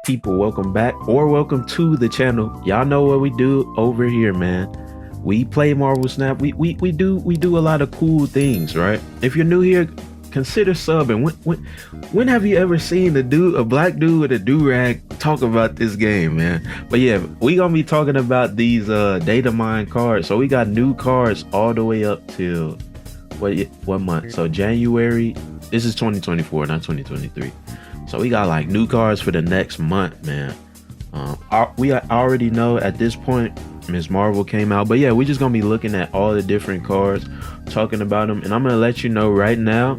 people, welcome back or welcome to the channel. Y'all know what we do over here, man. We play Marvel Snap. We do a lot of cool things, right? If you're new here, consider subbing. When have you ever seen a black dude with a do-rag talk about this game, man? But yeah, we gonna be talking about these Datamine cards. So we got new cards all the way up till what month? So January. This is 2024, not 2023. So we got like new cards for the next month, man. We already know at this point Ms. Marvel came out, but yeah, we're just gonna be looking at all the different cards, talking about them, and I'm gonna let you know right now,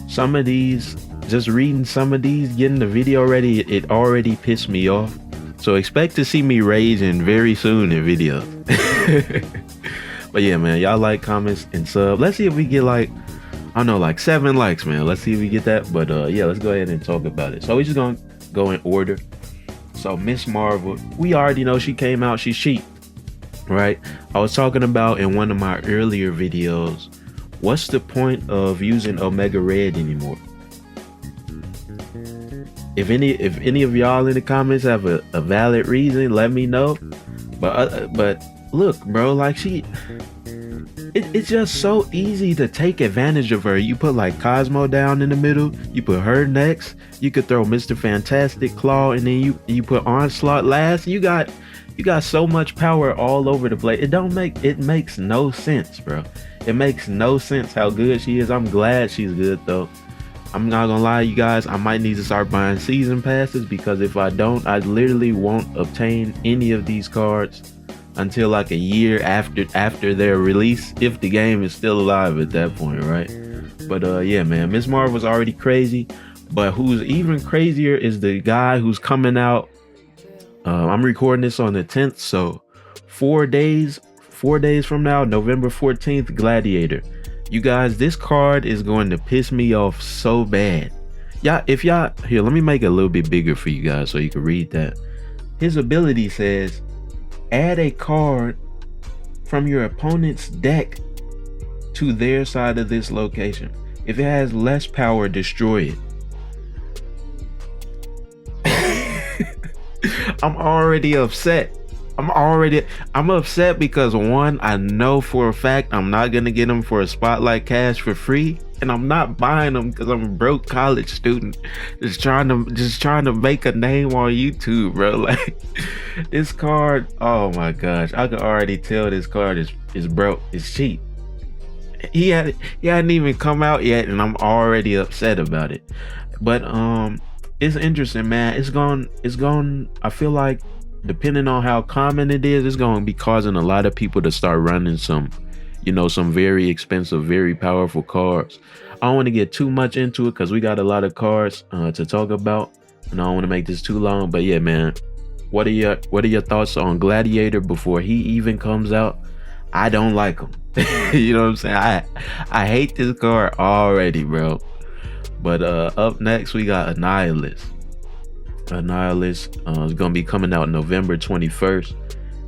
some of these, just reading some of these, getting the video ready, it already pissed me off. So expect to see me raging very soon in videos. But yeah, man, y'all like, comments, and sub. Let's see if we get like, I don't know, like 7 likes, man. Let's see if we get that. But yeah, let's go ahead and talk about it. So we're just gonna go in order. So Miss Marvel, we already know she came out, she's cheap, right? I was talking about in one of my earlier videos, what's the point of using Omega Red anymore? If any of y'all in the comments have a valid reason, let me know. But look, bro, like it's just so easy to take advantage of her. You put like Cosmo down in the middle, you put her next, you could throw Mr. Fantastic Claw, and then you put Onslaught last. You got so much power all over the place. It makes no sense, bro. It makes no sense how good she is. I'm glad she's good though. I'm not gonna lie, you guys, I might need to start buying season passes, because if I don't, I literally won't obtain any of these cards until like a year after their release, if the game is still alive at that point, right? But yeah, man, Miss Marvel's already crazy, but who's even crazier is the guy who's coming out. I'm recording this on the 10th, so 4 days from now, November 14th, Gladiator. You guys, this card is going to piss me off so bad. If y'all here, let me make it a little bit bigger for you guys so you can read that. His ability says, add a card from your opponent's deck to their side of this location. If it has less power, destroy it. I'm already upset. I'm upset because, one, I know for a fact I'm not gonna get them for a Spotlight Cash for free, and I'm not buying them because I'm a broke college student just trying to make a name on YouTube, bro. Like, this card, oh my gosh, I can already tell this card is broke. It's cheap. He hadn't even come out yet, and I'm already upset about it. But it's interesting, man. It's going. I feel like, depending on how common it is, it's going to be causing a lot of people to start running some very expensive, very powerful cards. I don't want to get too much into it because we got a lot of cards to talk about, and I don't want to make this too long. But yeah, man, what are your thoughts on Gladiator before he even comes out? I don't like him. You know what I'm saying? I hate this card already, bro. But up next we got Annihilus. Annihilus is gonna be coming out November 21st,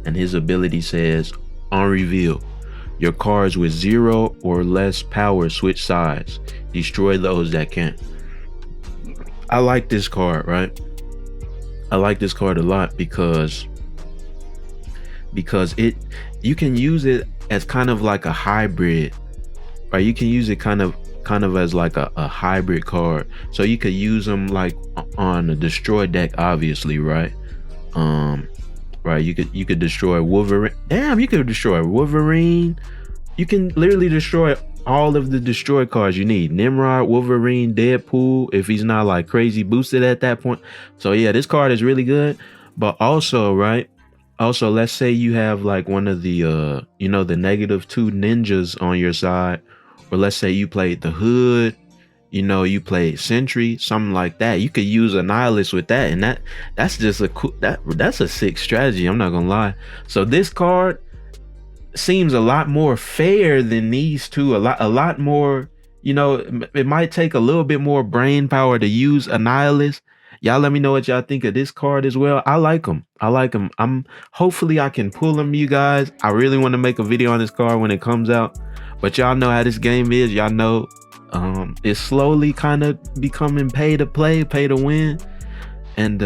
and his ability says, on reveal, your cards with 0 or less power switch sides. Destroy those that can't. I like this card, right? I like this card a lot because you can use it as kind of like a hybrid, or you can use it kind of as like a hybrid card. So you could use them like on a destroy deck, obviously, right? Right, you could destroy Wolverine. Damn, you could destroy Wolverine. You can literally destroy all of the destroy cards you need. Nimrod, Wolverine, Deadpool, if he's not like crazy boosted at that point. So yeah, this card is really good. But also, right, also, let's say you have like one of the the -2 ninjas on your side, or let's say you played the Hood, you played Sentry, something like that. You could use Annihilus with that, and that's just a cool, that's a sick strategy, I'm not gonna lie. So this card seems a lot more fair than these two, a lot more, it might take a little bit more brain power to use Annihilus. Y'all let me know what y'all think of this card as well. I like him. Hopefully I can pull him, you guys. I really want to make a video on this card when it comes out, but y'all know how this game is. Y'all know it's slowly kind of becoming pay to play, pay to win, and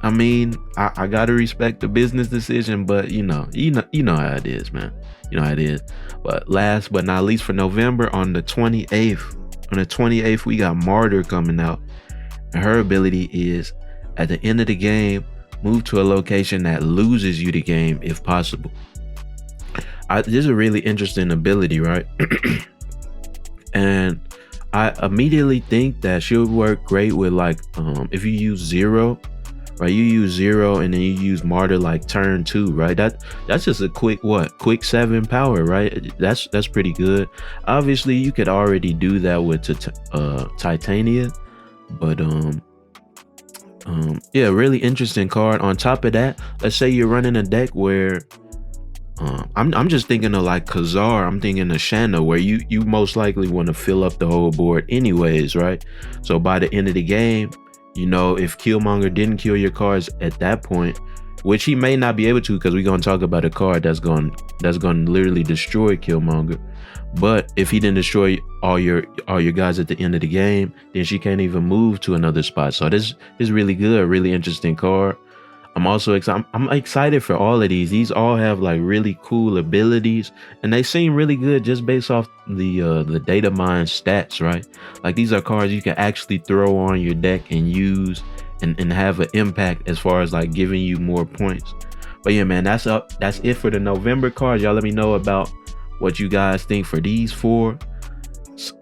I mean, I gotta respect the business decision, but you know how it is, man. You know how it is. But last but not least, for November, on the 28th, we got Martyr coming out. And her ability is, at the end of the game, move to a location that loses you the game if possible. This is a really interesting ability, right? And I immediately think that she'll work great with, like, if you use zero, right? You use zero and then you use Martyr like turn two, right? That's just a quick 7 power, right? That's pretty good. Obviously, you could already do that with Titania, but yeah, really interesting card. On top of that, let's say you're running a deck where I'm just thinking of like Khazar. I'm thinking of Shanna, where you most likely want to fill up the whole board anyways, right? So by the end of the game, if Killmonger didn't kill your cards at that point, which he may not be able to, because we're gonna talk about a card that's gonna literally destroy Killmonger. But if he didn't destroy all your guys at the end of the game, then she can't even move to another spot. So this is really good, really interesting card. I'm also excited. I'm excited for all of these. These all have like really cool abilities, and they seem really good just based off the Datamine stats, right? Like, these are cards you can actually throw on your deck and use and have an impact as far as like giving you more points. But yeah, man, that's it for the November cards. Y'all let me know about what you guys think for these 4,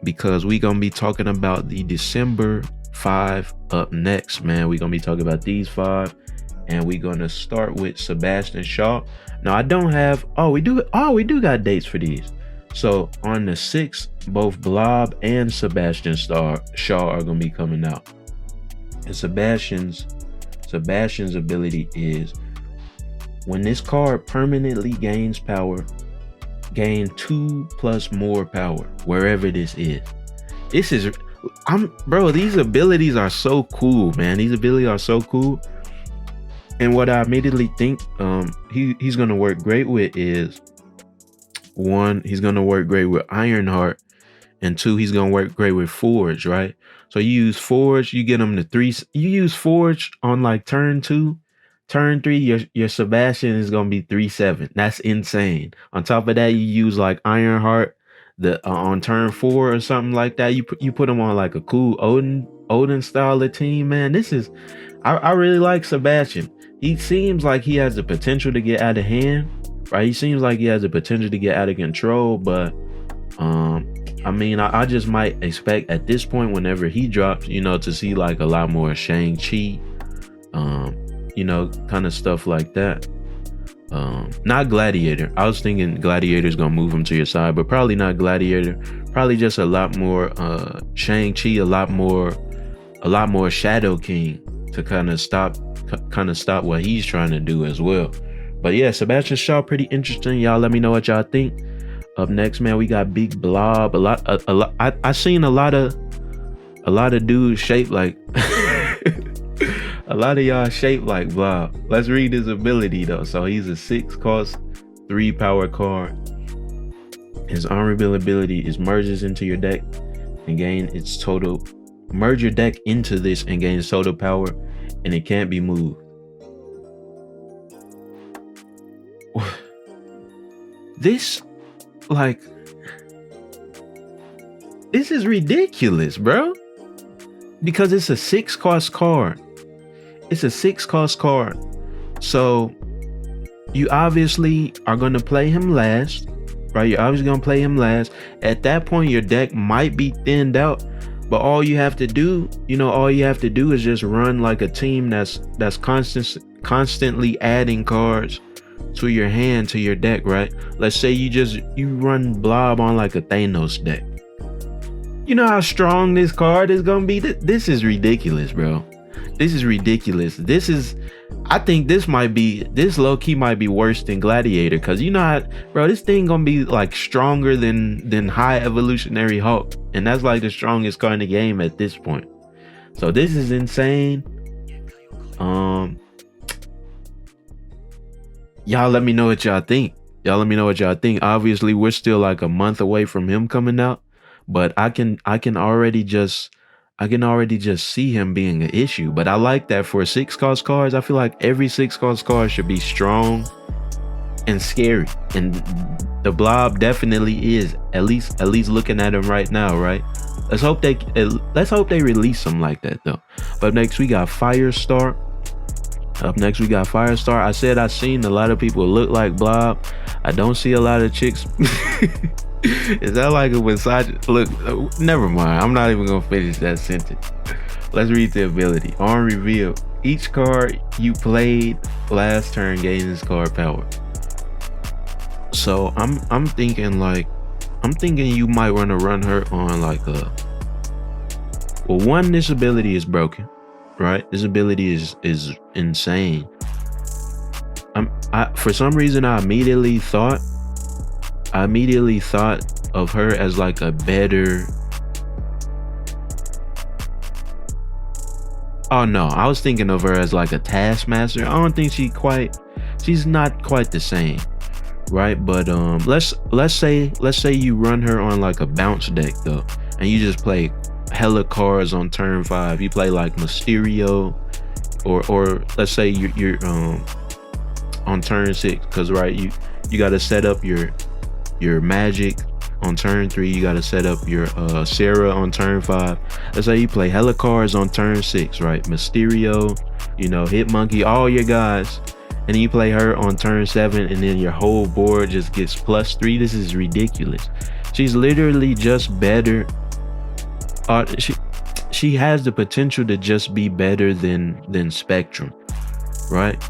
because we gonna be talking about the December 5 up next, man. We gonna be talking about these 5. And we're gonna start with Sebastian Shaw. Now, I don't have we do got dates for these. So on the 6th, both Blob and Sebastian Shaw are gonna be coming out. And Sebastian's ability is, when this card permanently gains power, gain 2 plus more power wherever this is. These abilities are so cool, man. These abilities are so cool. And what I immediately think he's gonna work great with is, 1, he's gonna work great with Ironheart, and 2, he's gonna work great with Forge, right? So you use Forge, you get him to 3. You use Forge on like turn 2, turn 3. Your Sebastian is gonna be 3/7. That's insane. On top of that, you use like Ironheart on turn 4 or something like that. You put him on like a cool Odin style of team, man. I really like Sebastian. He seems like he has the potential to get out of hand, right? He seems like he has the potential to get out of control, but I mean, I just might expect at this point, whenever he drops, to see like a lot more Shang-Chi, kind of stuff like that. Not Gladiator. I was thinking Gladiator's gonna move him to your side, but probably not Gladiator. Probably just a lot more Shang-Chi, a lot more Shadow King to kind of stop what he's trying to do as well. But yeah, Sebastian Shaw, pretty interesting. Y'all let me know what y'all think. Up next, man, we got Big Blob. I seen a lot of dudes shaped like a lot of y'all shaped like Blob. Let's read his ability though. So he's a 6 cost, 3 power card. His honorable ability is merges into your deck and gain its total. Merge your deck into this and gain total power, and it can't be moved. This is ridiculous, bro. Because it's a 6 cost card. It's a 6 cost card. So you obviously are going to play him last, right? You're obviously going to play him last. At that point, your deck might be thinned out. But all you have to do is just run like a team that's constantly adding cards to your hand, to your deck, right? Let's say you run Blob on like a Thanos deck. You know how strong this card is gonna be? This is ridiculous, bro. This is ridiculous. I think this low-key might be worse than Gladiator, because you know how, bro, this thing gonna be like stronger than High Evolutionary Hulk, and that's like the strongest card in the game at this point. So this is insane. Y'all let me know what y'all think. Obviously, we're still like a month away from him coming out, but I can already just I can already just see him being an issue. But I like that for 6 cost cards. I feel like every 6 cost card should be strong and scary. And the Blob definitely is. At least looking at him right now, right? Let's hope they release him like that though. But next we got Firestar. I said I seen a lot of people look like Blob. I don't see a lot of chicks. Is that like a massage? Look, never mind. I'm not even gonna finish that sentence. Let's read the ability. On reveal, each card you played last turn gains this card power. So I'm thinking you might want to run her on like a. Well, one, this ability is broken, right? This ability is insane. For some reason I immediately thought of her as like a better. Oh no, I was thinking of her as like a Taskmaster. I don't think she's not quite the same, right? But let's say you run her on like a bounce deck though, and you just play hella cards on turn 5. You play like Mysterio, or let's say you're on turn 6, because right, you got to set up your Magic on turn 3. You got to set up your Sarah on turn 5. Let's say you play hella cards on turn 6, right? Mysterio, Hitmonkey, all your guys, and then you play her on turn 7, and then your whole board just gets +3. This is ridiculous. She's literally just better. She has the potential to just be better than Spectrum, right?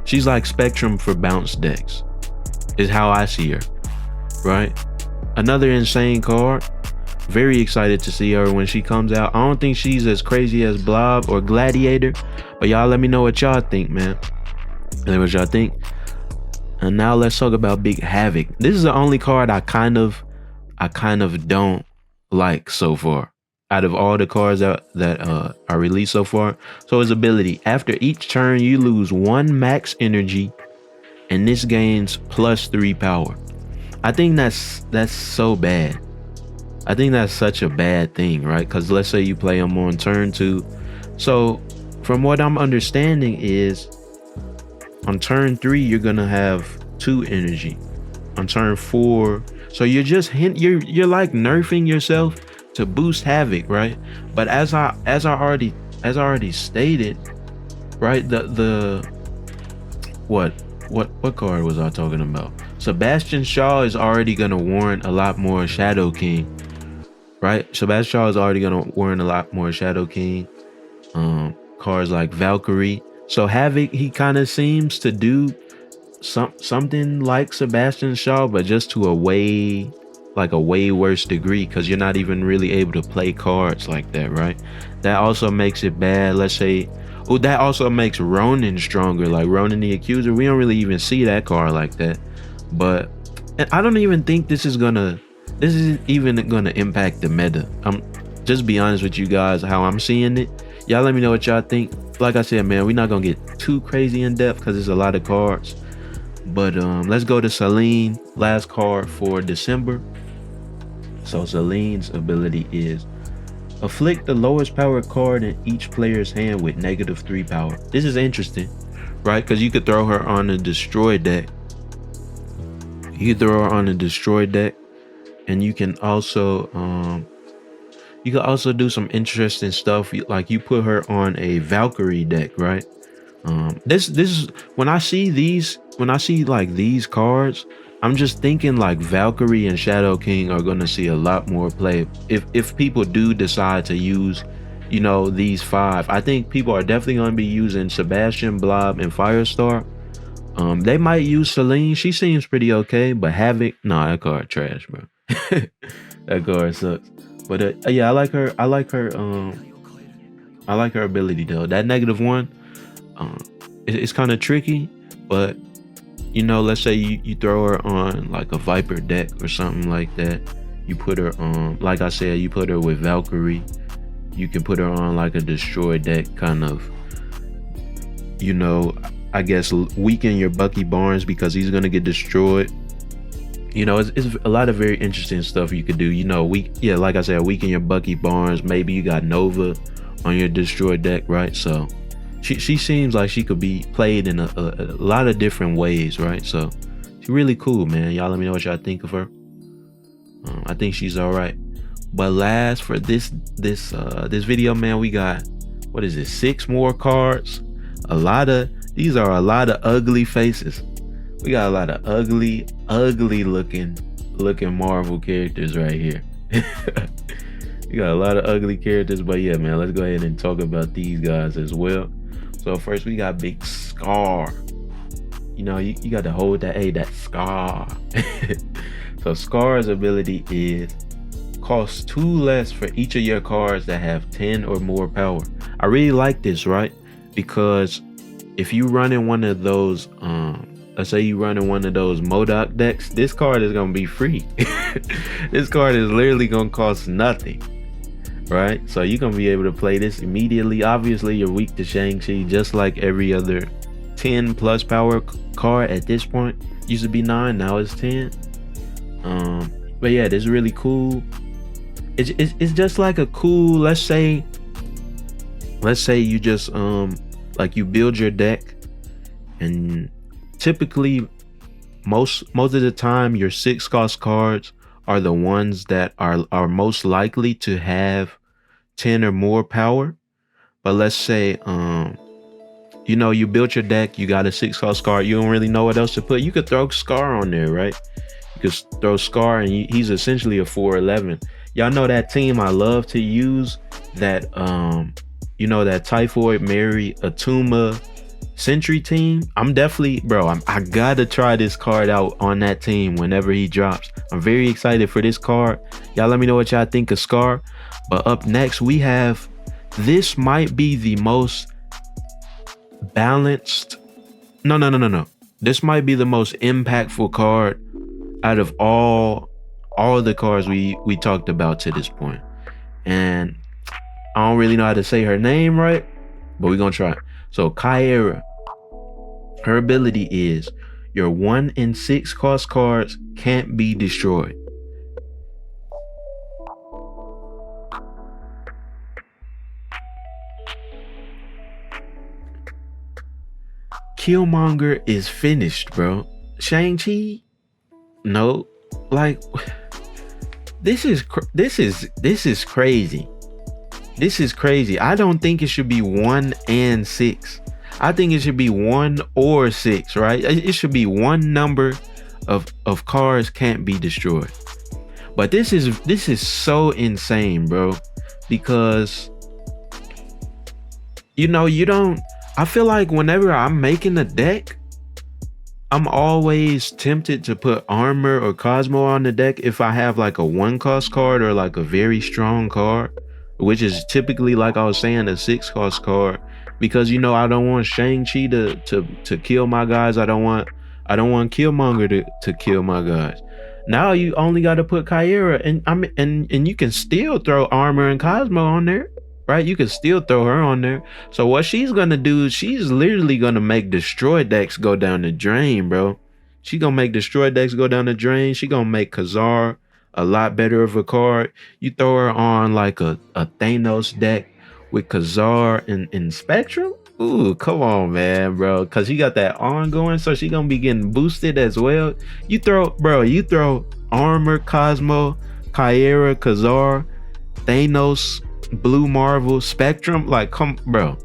She's like Spectrum for bounce decks, is how I see her, right? Another insane card. Very excited to see her when she comes out. I don't think she's as crazy as Blob or Gladiator, but y'all let me know what y'all think, man. Let me know what y'all think. And now let's talk about Big Havoc. This is the only card I kind of don't like so far out of all the cards that are released so far. So his ability: after each turn you lose 1 max energy, and this gains +3 power. I think that's so bad. I think that's such a bad thing, right? Because let's say you play him on turn 2. So from what I'm understanding is on turn 3 you're gonna have 2 energy. On turn 4, so you're just you're like nerfing yourself to boost Havoc, right? But as I already stated, right? The what card was I talking about? Sebastian Shaw is already gonna warrant a lot more Shadow King, right? Sebastian Shaw is already gonna warrant a lot more Shadow King. Cards like Valkyrie. So Havoc, he kind of seems to do something like Sebastian Shaw, but just to a way worse degree, because you're not even really able to play cards like that, right? That also makes it bad. Let's say, that also makes Ronin stronger, like Ronin the Accuser. We don't really even see that card like that. But I don't even think this is even gonna impact the meta. I'm just be honest with you guys how I'm seeing it. Y'all let me know what y'all think. Like I said, man, we're not gonna get too crazy in depth because there's a lot of cards. But let's go to Celine, last card for December. So Celine's ability is afflict the lowest power card in each player's hand with -3 power. This is interesting, right? Because you could throw her on a destroy deck. And you can also do some interesting stuff. Like you put her on a Valkyrie deck, right? This is when I see like these cards, I'm just thinking like Valkyrie and Shadow King are gonna see a lot more play if people do decide to use, these 5. I think people are definitely gonna be using Sebastian, Blob, and Firestar. They might use Celine. She seems pretty okay, but Havoc, nah, that card trash, bro. That card sucks. But yeah, I like her. I like her ability though. That -1, it's kind of tricky, but let's say you throw her on like a Viper deck or something like that. You put her on, like I said, you put her with Valkyrie. You can put her on like a destroy deck, kind of, I guess weaken your Bucky Barnes because he's gonna get destroyed. It's a lot of very interesting stuff you could do. Like I said, weaken your Bucky Barnes. Maybe you got Nova on your destroyed deck, right? So she seems like she could be played in a lot of different ways, right? So she's really cool, man. Y'all let me know what y'all think of her. I think she's all right. But last for this video, man, we got, what is it, 6 more cards. These are a lot of ugly faces. We got a lot of ugly looking Marvel characters right here. You got a lot of ugly characters, but yeah, man, let's go ahead and talk about these guys as well. So first we got Big Scar. You got to hold that Scar. So Scar's ability is costs 2 less for each of your cards that have 10 or more power. I really like this, right? Because if you run in one of those, let's say you run in one of those MODOK decks, this card is gonna be free. This card is literally gonna cost nothing, right? So you're gonna be able to play this immediately. Obviously, you're weak to Shang-Chi, just like every other 10 plus power card at this point. Used to be 9, now it's 10. But yeah, this is really cool. It's just like a cool, let's say you just like you build your deck, and typically most of the time your 6 cost cards are the ones that are most likely to have 10 or more power. But let's say you built your deck, you got a 6 cost card, you don't really know what else to put. You could throw Scar on there, right? You could throw Scar, and he's essentially a 4/11. Y'all know that team I love to use, that that Typhoid Mary Atuma Sentry team. I'm definitely, I gotta try this card out on that team whenever he drops. I'm very excited for this card. Y'all let me know what y'all think of Scar. But up next we have, this might be the most balanced, no, this might be the most impactful card out of all the cards we talked about to this point. And I don't really know how to say her name right, but we're gonna try. So Kyra, her ability is your 1 in 6 cost cards can't be destroyed. Killmonger is finished, bro. Shang-Chi, no, like this is crazy. This is crazy. I don't think it should be 1 and 6. I think it should be 1 or 6, right? It should be one number of cards can't be destroyed. But this is so insane, bro, because I feel like whenever I'm making a deck, I'm always tempted to put armor or Cosmo on the deck if I have like a 1 cost card or like a very strong card, which is typically, like I was saying, a 6 cost card, because I don't want Shang-Chi to kill my guys. I don't want Killmonger to kill my guys. Now you only got to put Kyra, and you can still throw armor and Cosmo on there, right? You can still throw her on there. So what she's gonna do is she's literally gonna make destroy decks go down the drain, bro. She gonna make destroy decks go down the drain. She gonna make Khazar a lot better of a card. You throw her on like a Thanos deck with Khazar and Spectrum. Ooh, come on, man, bro. Cause she got that ongoing, so she gonna be getting boosted as well. You throw armor, Cosmo, Kyra, Khazar, Thanos, Blue Marvel, Spectrum. Like, come, bro,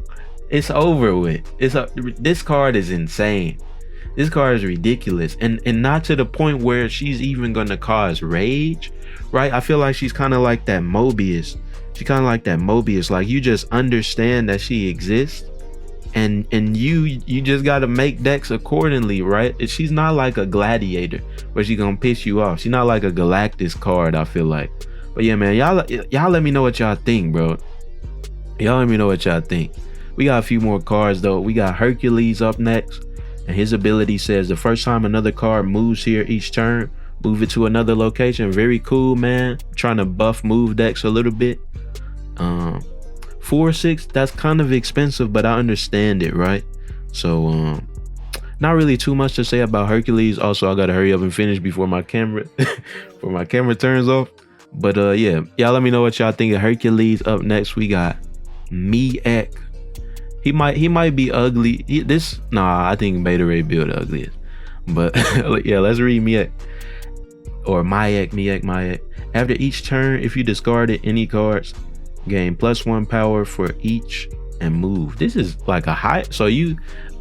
it's over with. This card is insane. This card is ridiculous, and not to the point where she's even gonna cause rage, right? I feel like she's kind of like that Mobius. Like, you just understand that she exists, and you just gotta make decks accordingly, right? She's not like a Gladiator where she gonna piss you off. She's not like a Galactus card, I feel like. But yeah, man, y'all let me know what y'all think, bro. Y'all let me know what y'all think. We got a few more cards though. We got Hercules up next, and his ability says the first time another card moves here each turn, move it to another location. Very cool, man. Trying to buff move decks a little bit. 4/6, that's kind of expensive, but I understand it, right? So Not really too much to say about Hercules. Also, I gotta hurry up and finish before my camera before my camera turns off. But yeah, y'all let me know what y'all think of Hercules. Up next, we got Miek. He might be ugly. Nah, I think Beta Ray build the ugliest. But yeah, let's read Miek. Or Miek. After each turn, if you discarded any cards, gain +1 power for each and move. This is like a high. So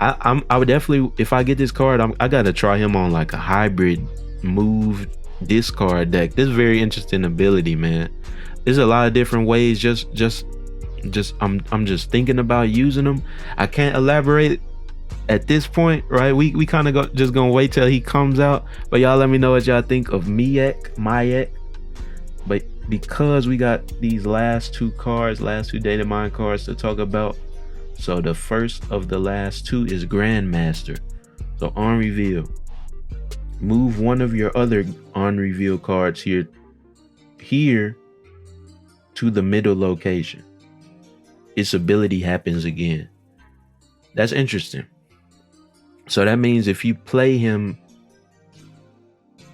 I would definitely, if I get this card, I gotta try him on like a hybrid move discard deck. This is very interesting ability, man. There's a lot of different ways. I'm just thinking about using them. I can't elaborate at this point, right? We kind of just gonna wait till he comes out. But y'all let me know what y'all think of Miek. But because we got these last two Datamine cards to talk about, so the first of the last two is Grandmaster. So on reveal, move one of your other on reveal cards here to the middle location. Its ability happens again. That's interesting. So that means if you play him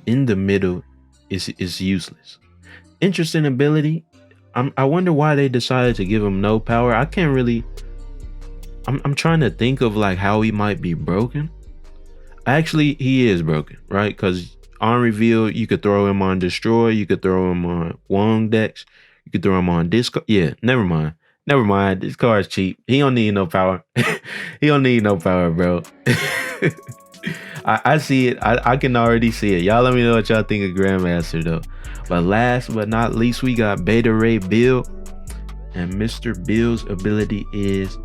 in the middle, it's useless. Interesting ability. I wonder why they decided to give him no power. I can't really. I'm trying to think of like how he might be broken. Actually, he is broken, right? Because on reveal, you could throw him on destroy. You could throw him on Wong decks. You could throw him on discard. Yeah, never mind. This card's cheap. He don't need no power. He don't need no power, bro. I see it. I can already see it. Y'all let me know what y'all think of Grandmaster though. But last but not least, we got Beta Ray Bill. And Mr. Bill's ability is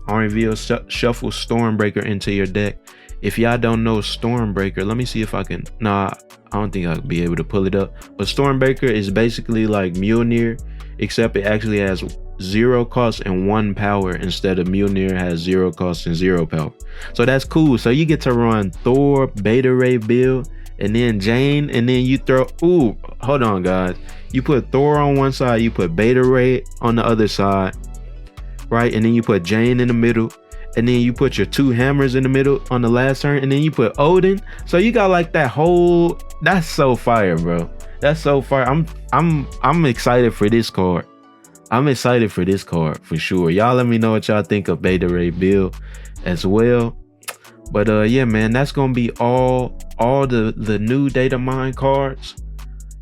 on reveal, shuffle Stormbreaker into your deck. If y'all don't know Stormbreaker, let me see if I can. Nah, I don't think I'll be able to pull it up. But Stormbreaker is basically like Mjolnir, except it actually has 0 cost and 1 power instead of Mjolnir has 0 cost and 0 power. So that's cool. So you get to run Thor, Beta Ray Bill, and then Jane, and then you throw. Ooh, hold on, guys. You put Thor on one side, you put Beta Ray on the other side, right? And then you put Jane in the middle, and then you put your 2 hammers in the middle on the last turn, and then you put Odin. So you got like that whole. That's so fire, bro. That's so fire. I'm excited for this card. I'm excited for this card for sure. Y'all let me know what y'all think of Beta Ray Bill as well. But yeah, man, that's gonna be all the new Datamine cards.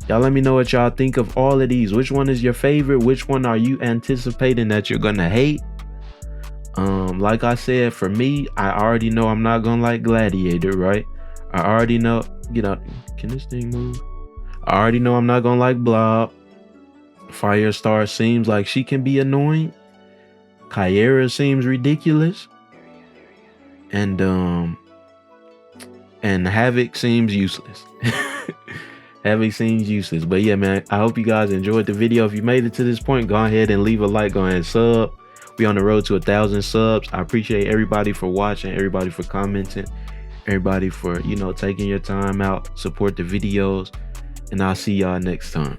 Y'all let me know what y'all think of all of these. Which one is your favorite? Which one are you anticipating that you're gonna hate? Like I said, for me, I already know I'm not gonna like Gladiator, right? I already know, can this thing move? I already know I'm not gonna like Blob. Firestar seems like she can be annoying. Kyera seems ridiculous. And Havoc seems useless. Havoc seems useless. But yeah, man, I hope you guys enjoyed the video. If you made it to this point, go ahead and leave a like, go ahead and sub. We on the road to 1,000 subs. I appreciate everybody for watching, everybody for commenting, everybody for taking your time out, support the videos, and I'll see y'all next time.